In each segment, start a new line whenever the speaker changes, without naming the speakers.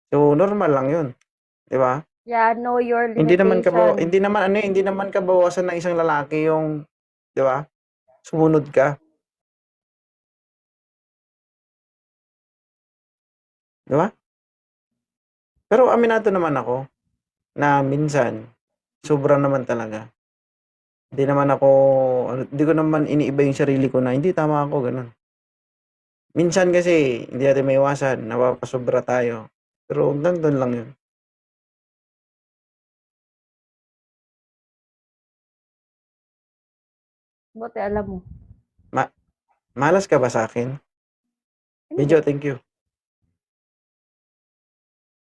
So, normal lang yun. Di ba?
Yeah, know your
Hindi
limitation.
naman ano, hindi naman kabawasan ng isang lalaki yung, di ba? Sumunod ka, di ba? Pero aminado naman ako na minsan sobra naman talaga. Hindi naman ako ano, hindi ko naman iniiba yung sarili ko na hindi tama ako ganun. Minsan kasi hindi natin maiwasan, napapasobra tayo. Pero hanggang doon lang yun.
Buti alam mo.
Ma- malas ka ba sa akin?
Hindi.
Medyo, thank you.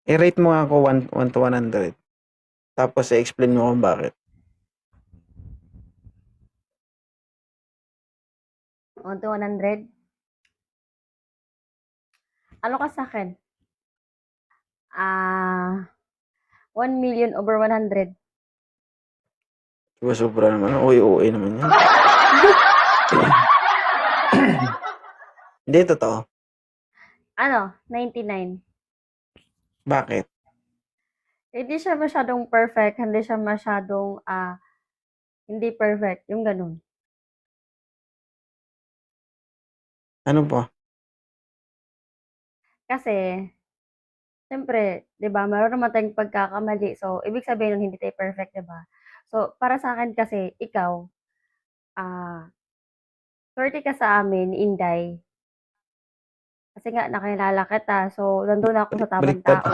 I-rate mo nga ako 1 to 100. Tapos i-explain mo kung bakit.
1 to 100. Ano ka sa akin? 1 million over 100.
Diba sobra naman? OA naman yan. Hindi, totoo.
Ano? 99.
Bakit?
Hindi siya masyadong perfect. Hindi siya masyadong, hindi perfect. Yung ganun.
Ano pa?
Kasi, siyempre, di ba, meron naman tayong pagkakamali. So, ibig sabihin nun, hindi tayo perfect, di ba? So, para sa akin kasi, ikaw, ah, swerte ka sa amin, Inday. Kasi nga, nakilala kita. So, nandun ako sa tamang
Baliktad.
tao.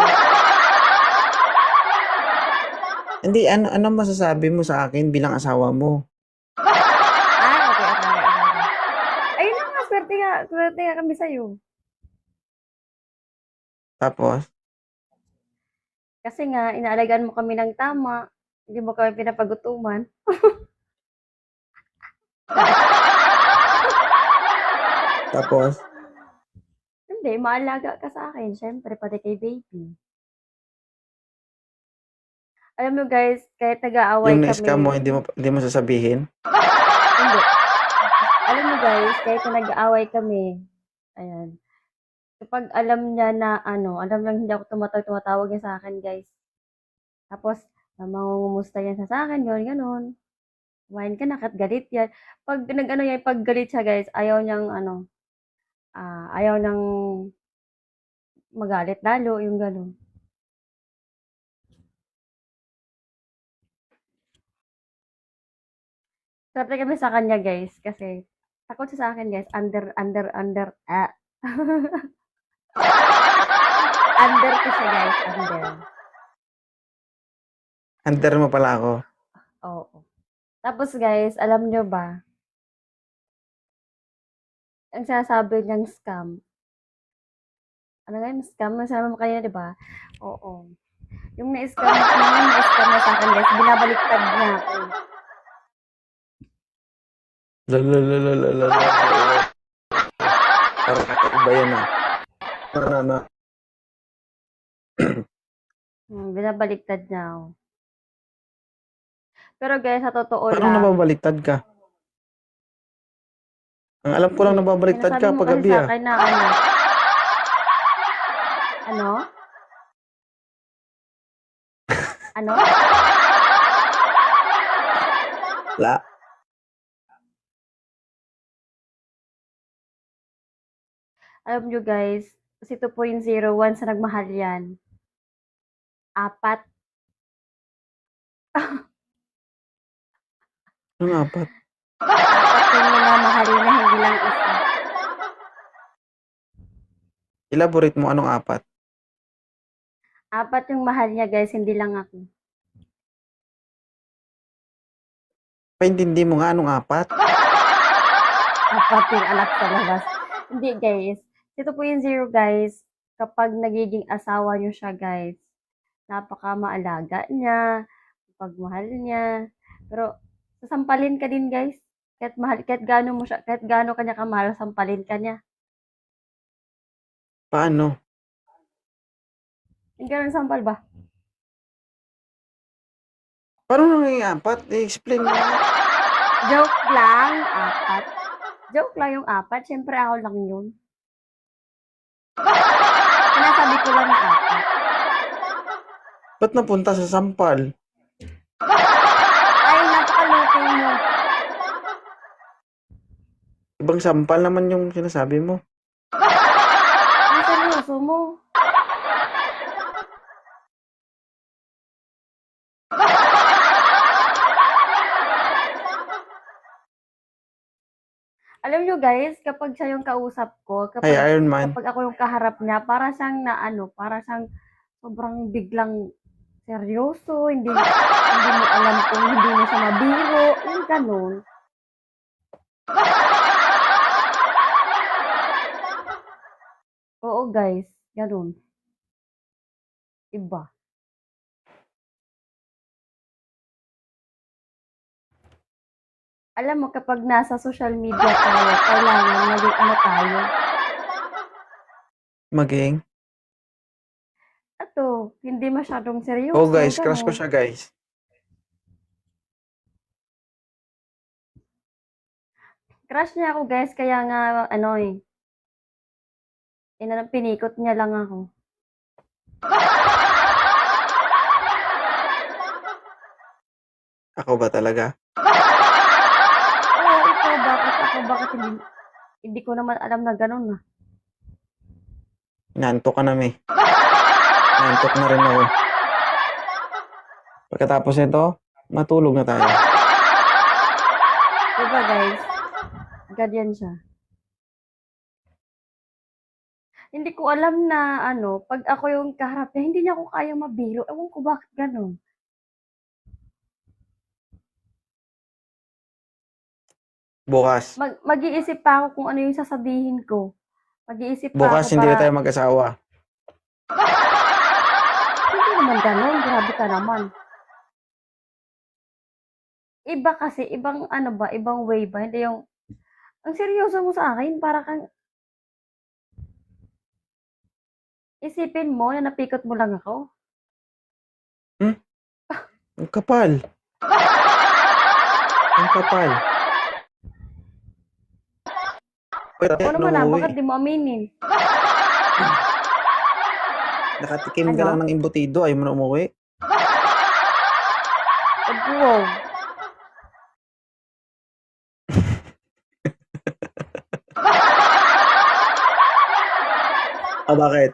Hindi, ano masasabi mo sa akin bilang asawa mo?
Okay, okay, okay, okay. Ayun na nga, swerte nga kami sa'yo.
Tapos,
Kasi nga, inaalagaan mo kami ng tama. Hindi mo kami pinapagutuman.
tapos,
Hindi, maalaga ka sa akin. Siyempre, pati kay baby. Alam mo guys, kahit nag-aaway
yung na-scam mo,
kami,
hindi mo sasabihin?
hindi. Alam mo guys, kahit na nag-aaway kami, ayan. Kapag alam niya na ano, alam lang hindi ako tumatawag niya sa akin guys. Tapos, mangungumusta niya sa akin, yun, ganun. Kumain ka na, kat galit yan. Pag nag-ano yan, pag galit siya guys, ayaw niyang ano, ayaw nang magalit lalo, yung ganun. Swerte kami sa kanya guys, kasi takot siya sa akin guys, under ko siya guys, under.
Under mo pala ako.
Oo. Tapos guys, alam nyo ba, ang sinasabi niyang scam, ano nga yung scam? Nasabi mo kanina, di ba? Oo. Yung na-scam na sa akin guys, binabaliktad niya ako.
Lalalalalalala. Parang kakaiba yan ah. Parang ano.
Binabaliktad niya ako. Pero guys, sa totoo
Parang
lang,
nababaliktad ka. Ang alam ko lang
hindi.
nababaliktad
Sinasabi
ka
mo
pag
kasi
gabi
sa
ah.
akin na ano? Ano?
La.
Alam nyo guys, si 2.01 sa nagmahal yan. 4.
Ano apat?
4 yung minamahalin niya, hindi lang isa.
Elaborate mo anong apat?
4 yung mahal niya guys, hindi lang ako.
Paintindi mo nga anong apat?
4 yung anak sa labas. Hindi guys. Ito po yung zero guys. Kapag nagiging asawa niyo siya guys, napaka maalaga niya, pagmahal niya. Pero sasampalin ka din guys. Kahit mahal, kahit gaano mo siya, kahit gaano kanya kamahal, sampalin ka niya.
Paano?
Yung ganun sampal ba?
Paano nanging apat? I-explain mo nga.
Joke lang, 4. Joke lang yung 4. Siyempre ako lang yun. Sinasabi ko lang na 4.
Ba't napunta sa sampal?
Ay, napakaluto mo.
Ibang sampal naman yung sinasabi mo.
Ang seryoso mo. Alam nyo guys, kapag siya yung kausap ko,
Ay,
kapag,
Iron Man.
kapag ako yung kaharap niya, para siyang na ano, para siyang sobrang biglang seryoso, hindi mo alam kung hindi mo siya mabiro, yung ganun. Oo guys, ganun. Iba. Alam mo, kapag nasa social media tayo, kailangan maging ano tayo.
Maging.
Ato, hindi masyadong seryoso.
Oh guys, crush ko
ganun.
siya guys.
Crush niya ako guys, kaya nga ano pinikot niya lang ako.
Ako ba talaga?
Oo, ikaw, bakit hindi ko naman alam na ganun na.
Nantok ka na, me. Nantok na rin ako. Pagkatapos nito, matulog na tayo.
Diba guys? Ganyan siya. Hindi ko alam na ano, pag ako yung kaharap niya, hindi niya ako kaya mabiro. Ewan ko bakit ganun.
Bukas.
Mag-iisip pa ako kung ano yung sasabihin ko. Mag-iisip pa
Bukas
ako
hindi na
para...
tayo mag-asawa.
Hindi naman ganun. Grabe ka naman. Iba kasi, ibang ano ba, ibang way ba? Hindi yung... Ang seryoso mo sa akin, para kang... Isipin mo na napikot mo lang ako.
Ang kapal. Ang kapal.
Ano naman na, bakit di mo aminin?
Nakatikim ka
Ano?
lang ng imbutido, ayaw mo na umuwi.
Wow.
Bakit?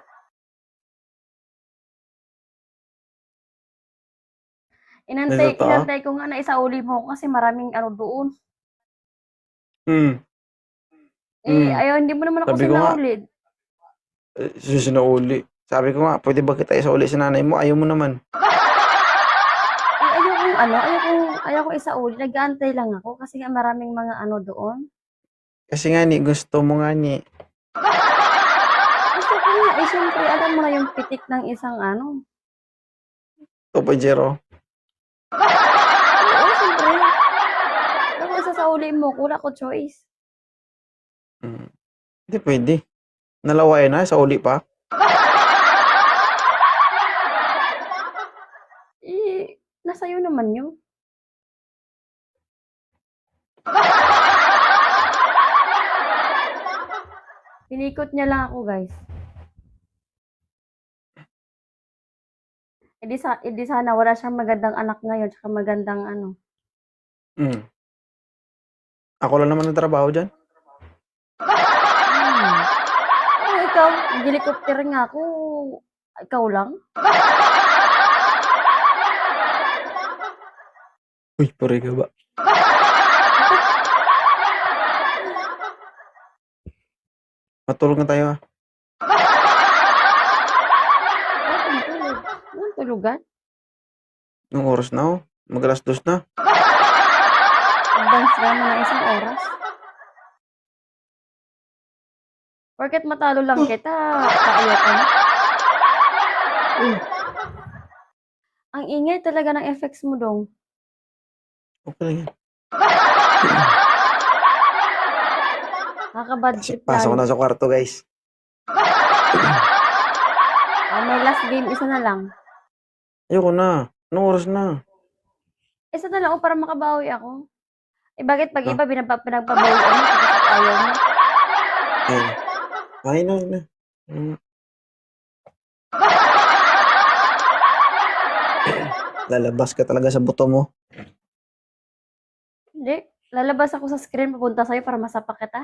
Inantay
Totoo?
ko nga na isauli mo ako kasi maraming ano doon. Ayaw, hindi mo naman ako
Sabi ko nga.
sinauli.
Sinauli. Sabi ko nga, pwede ba kita isauli sa nanay mo? Ayaw mo naman.
Ayaw kong isauli. Nag-aantay lang ako kasi nga maraming mga ano doon.
Kasi nga ni, gusto mo nga ni.
Gusto ko nga, syempre, alam mo na yung pitik ng isang ano.
2.0.
Oo, syempre. Pero kung isasauli mo, wala ko choice.
Hindi pwede. Nalaway na, sauli pa.
Nasa iyo naman yun. Pinikot niya lang ako, guys. Edi sana wala siyang magandang anak ngayon, tsaka magandang ano.
Ako lang naman ang trabaho dyan.
Oh, ikaw, nag-helicopter nga ako. Ikaw lang?
Uy, pare ka ba? Matulog na tayo, ha?
Anong tulugan?
Nung oras na, oh. Mag-alas-2 na.
Advance naman ng isang oras. Porket matalo lang kita, kaayaw ka na. Ang ingay talaga ng effects mo dong.
Okay lang yan.
Nakaka-bad trip
Pasok ko na sa kwarto, guys.
May last game, isa na lang.
Ayoko na. Anong oras na?
Isa na lang para makabawi ako. Bakit pag iba pinagpabawi ako, kasi ayaw mo?
Ay na. Lalabas ka talaga sa buto mo.
Hindi. Lalabas ako sa screen papunta sa'yo para masapak kita.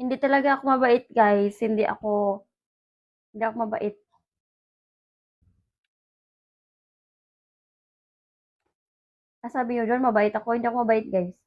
Hindi talaga ako mabait, guys. Hindi ako mabait. Sabi nyo dyan, mabait ako. Hindi ako mabait, guys.